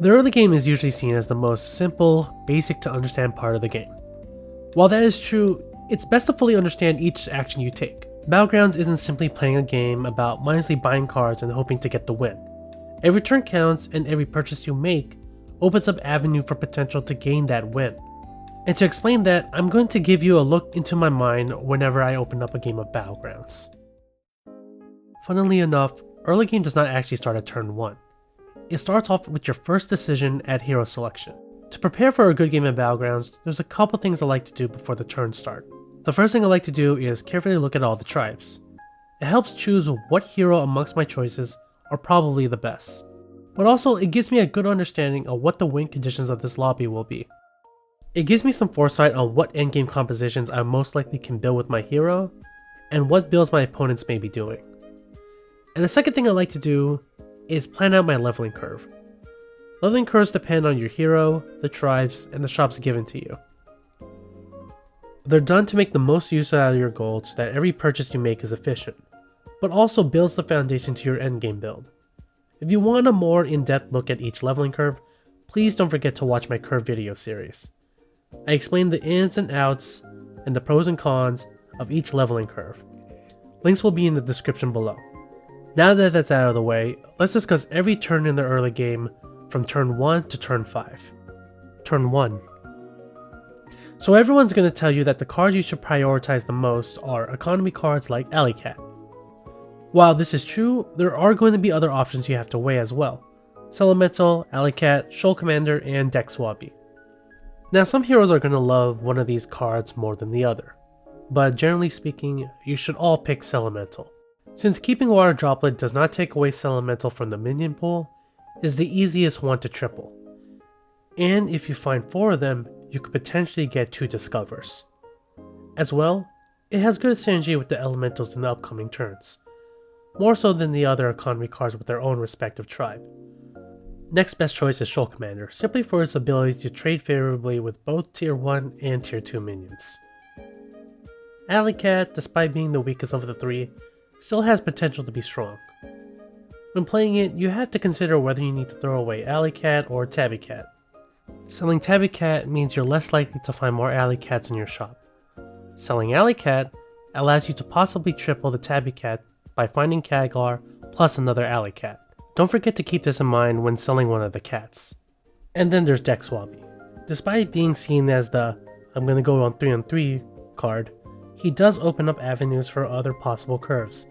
The early game is usually seen as the most simple, basic to understand part of the game. While that is true, it's best to fully understand each action you take. Battlegrounds isn't simply playing a game about mindlessly buying cards and hoping to get the win. Every turn counts, and every purchase you make opens up avenue for potential to gain that win. And to explain that, I'm going to give you a look into my mind whenever I open up a game of Battlegrounds. Funnily enough, early game does not actually start at turn 1. It starts off with your first decision at hero selection. To prepare for a good game of Battlegrounds, there's a couple things I like to do before the turns start. The first thing I like to do is carefully look at all the tribes. It helps choose what hero amongst my choices are probably the best. But also, it gives me a good understanding of what the win conditions of this lobby will be. It gives me some foresight on what endgame compositions I most likely can build with my hero, and what builds my opponents may be doing. And the second thing I like to do is plan out my leveling curve. Leveling curves depend on your hero, the tribes, and the shops given to you. They're done to make the most use out of your gold so that every purchase you make is efficient, but also builds the foundation to your endgame build. If you want a more in-depth look at each leveling curve, please don't forget to watch my curve video series. I explain the ins and outs and the pros and cons of each leveling curve. Links will be in the description below. Now that that's out of the way, let's discuss every turn in the early game from turn 1 to turn 5. Turn 1. So everyone's going to tell you that the cards you should prioritize the most are economy cards like Alley Cat. While this is true, there are going to be other options you have to weigh as well. Elemental, Alley Cat, Shoal Commander, and Deck Swabby. Now some heroes are going to love one of these cards more than the other, but generally speaking, you should all pick Elemental. Since keeping Water Droplet does not take away Elemental from the minion pool, it is the easiest one to triple. And if you find 4 of them, you could potentially get 2 Discovers. As well, it has good synergy with the elementals in the upcoming turns, more so than the other economy cards with their own respective tribe. Next best choice is Shoal Commander, simply for its ability to trade favorably with both tier 1 and tier 2 minions. Alley Cat, despite being the weakest of the 3, still has potential to be strong. When playing it, you have to consider whether you need to throw away Alley Cat or Tabby Cat. Selling Tabby Cat means you're less likely to find more Alley Cats in your shop. Selling Alley Cat allows you to possibly triple the Tabby Cat by finding Khadgar plus another Alley Cat. Don't forget to keep this in mind when selling one of the cats. And then there's Deck Swabby. Despite being seen as the I'm gonna go on 3-on-3 card, he does open up avenues for other possible curves,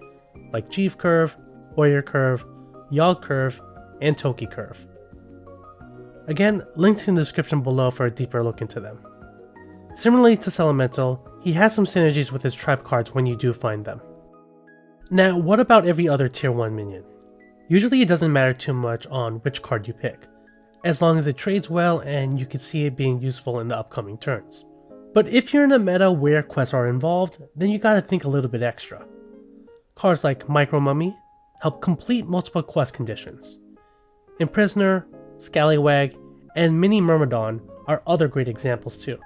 like Chief Curve, Warrior Curve, Yogg Curve, and Toki Curve. Again, links in the description below for a deeper look into them. Similarly to Elemental, he has some synergies with his tribe cards when you do find them. Now, what about every other tier 1 minion? Usually it doesn't matter too much on which card you pick, as long as it trades well and you can see it being useful in the upcoming turns. But if you're in a meta where quests are involved, then you gotta think a little bit extra. Cards like Micro Mummy help complete multiple quest conditions. Imprisoner, Scallywag, and Mini Myrmidon are other great examples too.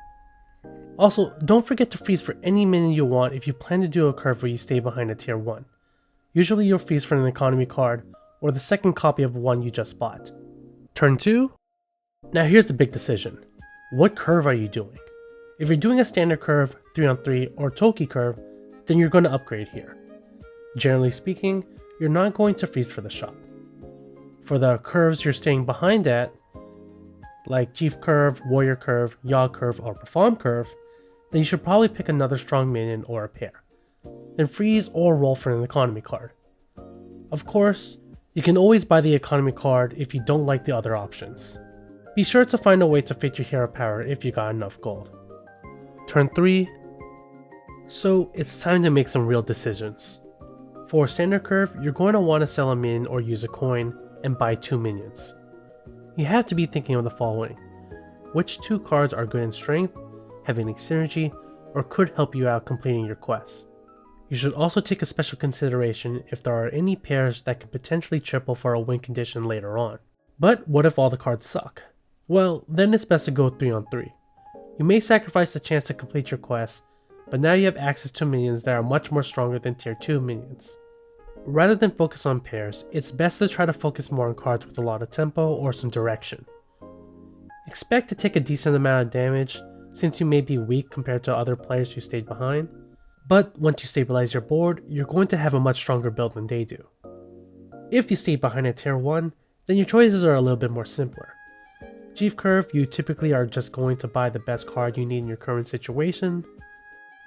Also, don't forget to freeze for any minion you want if you plan to do a curve where you stay behind a tier 1. Usually you'll freeze for an economy card, or the second copy of one you just bought. Turn 2? Now here's the big decision. What curve are you doing? If you're doing a standard curve, 3-on-3, or Toki curve, then you're going to upgrade here. Generally speaking, you're not going to freeze for the shop. For the curves you're staying behind at, like Chief Curve, Warrior Curve, Yogg Curve, or Perform Curve, then you should probably pick another strong minion or a pair. Then freeze or roll for an economy card. Of course, you can always buy the economy card if you don't like the other options. Be sure to find a way to fit your hero power if you got enough gold. Turn 3. So it's time to make some real decisions. For standard curve, you're going to want to sell a minion or use a coin and buy 2 minions. You have to be thinking of the following. Which 2 cards are good in strength, have any synergy, or could help you out completing your quests? You should also take a special consideration if there are any pairs that can potentially triple for a win condition later on. But what if all the cards suck? Well, then it's best to go 3-on-3. You may sacrifice the chance to complete your quest, but now you have access to minions that are much more stronger than tier 2 minions. rather than focus on pairs, it's best to try to focus more on cards with a lot of tempo or some direction. Expect to take a decent amount of damage, since you may be weak compared to other players who stayed behind, but once you stabilize your board, you're going to have a much stronger build than they do. If you stay behind at tier 1, then your choices are a little bit more simpler. Chief Curve, you typically are just going to buy the best card you need in your current situation,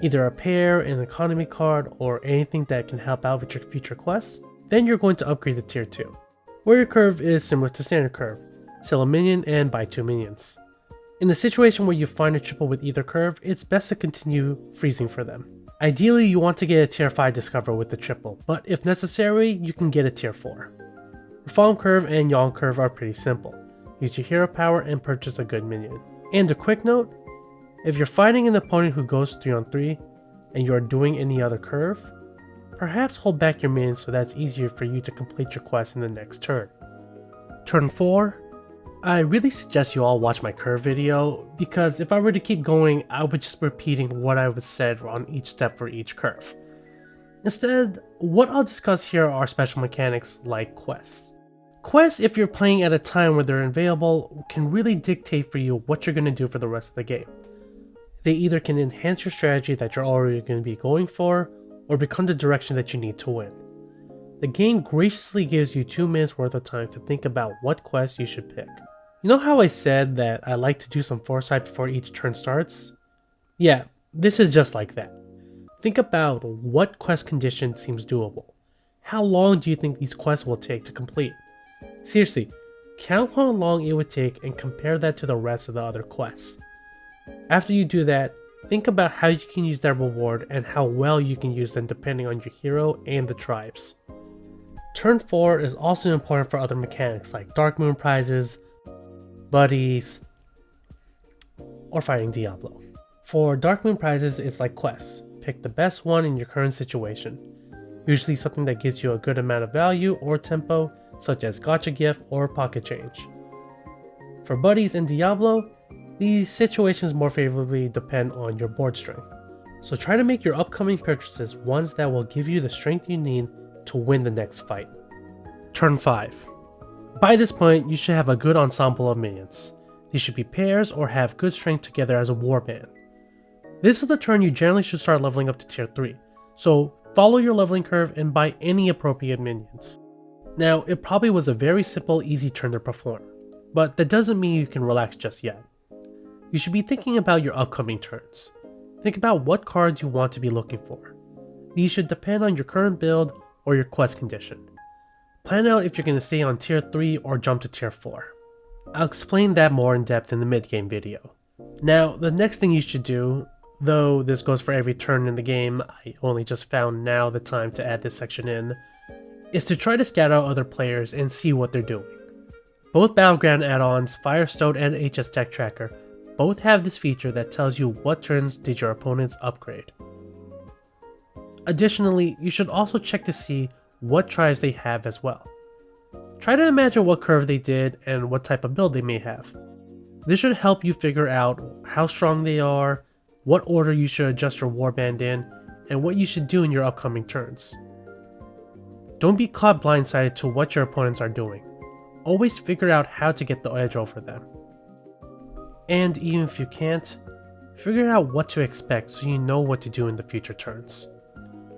either a pair, an economy card, or anything that can help out with your future quests. Then you're going to upgrade to tier 2. Warrior Curve is similar to Standard Curve, sell a minion and buy 2 minions. In the situation where you find a triple with either curve, it's best to continue freezing for them. Ideally, you want to get a tier 5 Discover with the triple, but if necessary, you can get a tier 4. Reform Curve and Yawn Curve are pretty simple. Use your hero power and purchase a good minion. And a quick note, if you're fighting an opponent who goes 3 on 3 and you are doing any other curve, perhaps hold back your minions so that's easier for you to complete your quest in the next turn. Turn 4. I really suggest you all watch my curve video, because if I were to keep going, I would just be repeating what I would said on each step for each curve. Instead, what I'll discuss here are special mechanics like quests. Quests, if you're playing at a time where they're available, can really dictate for you what you're going to do for the rest of the game. They either can enhance your strategy that you're already going to be going for, or become the direction that you need to win. The game graciously gives you 2 minutes worth of time to think about what quest you should pick. You know how I said that I like to do some foresight before each turn starts? Yeah, this is just like that. Think about what quest condition seems doable. How long do you think these quests will take to complete? Seriously, count how long it would take and compare that to the rest of the other quests. After you do that, think about how you can use that reward and how well you can use them depending on your hero and the tribes. Turn 4 is also important for other mechanics like Dark Moon prizes, buddies, or fighting Diablo. For Dark Moon prizes, it's like quests. Pick the best one in your current situation. Usually something that gives you a good amount of value or tempo, such as Gacha Gift or Pocket Change. For buddies in Diablo, these situations more favorably depend on your board strength. So try to make your upcoming purchases ones that will give you the strength you need to win the next fight. Turn 5. By this point, you should have a good ensemble of minions. These should be pairs or have good strength together as a warband. This is the turn you generally should start leveling up to tier 3, so follow your leveling curve and buy any appropriate minions. Now, it probably was a very simple, easy turn to perform, but that doesn't mean you can relax just yet. You should be thinking about your upcoming turns. Think about what cards you want to be looking for. These should depend on your current build or your quest condition. Plan out if you're going to stay on tier 3 or jump to tier 4. I'll explain that more in depth in the mid-game video. Now, the next thing you should do, though this goes for every turn in the game, I only just found now the time to add this section in, is to try to scout out other players and see what they're doing. Both Battleground add-ons, Firestone and HS Tech Tracker, both have this feature that tells you what turns did your opponents upgrade. Additionally, you should also check to see what tribes they have as well. Try to imagine what curve they did and what type of build they may have. This should help you figure out how strong they are, what order you should adjust your warband in, and what you should do in your upcoming turns. Don't be caught blindsided to what your opponents are doing. Always figure out how to get the edge over them. And even if you can't, figure out what to expect so you know what to do in the future turns.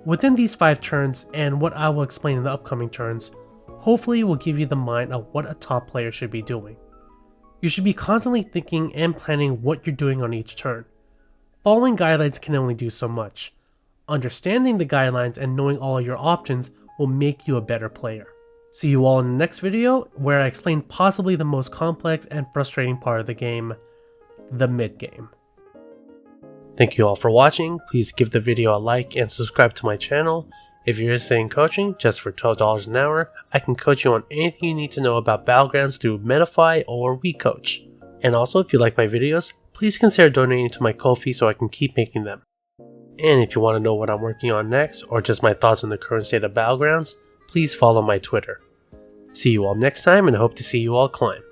Within these 5 turns, and what I will explain in the upcoming turns, hopefully will give you the mind of what a top player should be doing. You should be constantly thinking and planning what you're doing on each turn. Following guidelines can only do so much. Understanding the guidelines and knowing all of your options will make you a better player. See you all in the next video, where I explain possibly the most complex and frustrating part of the game, the mid-game. Thank you all for watching. Please give the video a like and subscribe to my channel. If you're interested in coaching, just for $12 an hour, I can coach you on anything you need to know about Battlegrounds through Medify or WeCoach. And also, if you like my videos, please consider donating to my Ko-fi so I can keep making them. And if you want to know what I'm working on next, or just my thoughts on the current state of Battlegrounds, please follow my Twitter. See you all next time, and hope to see you all climb.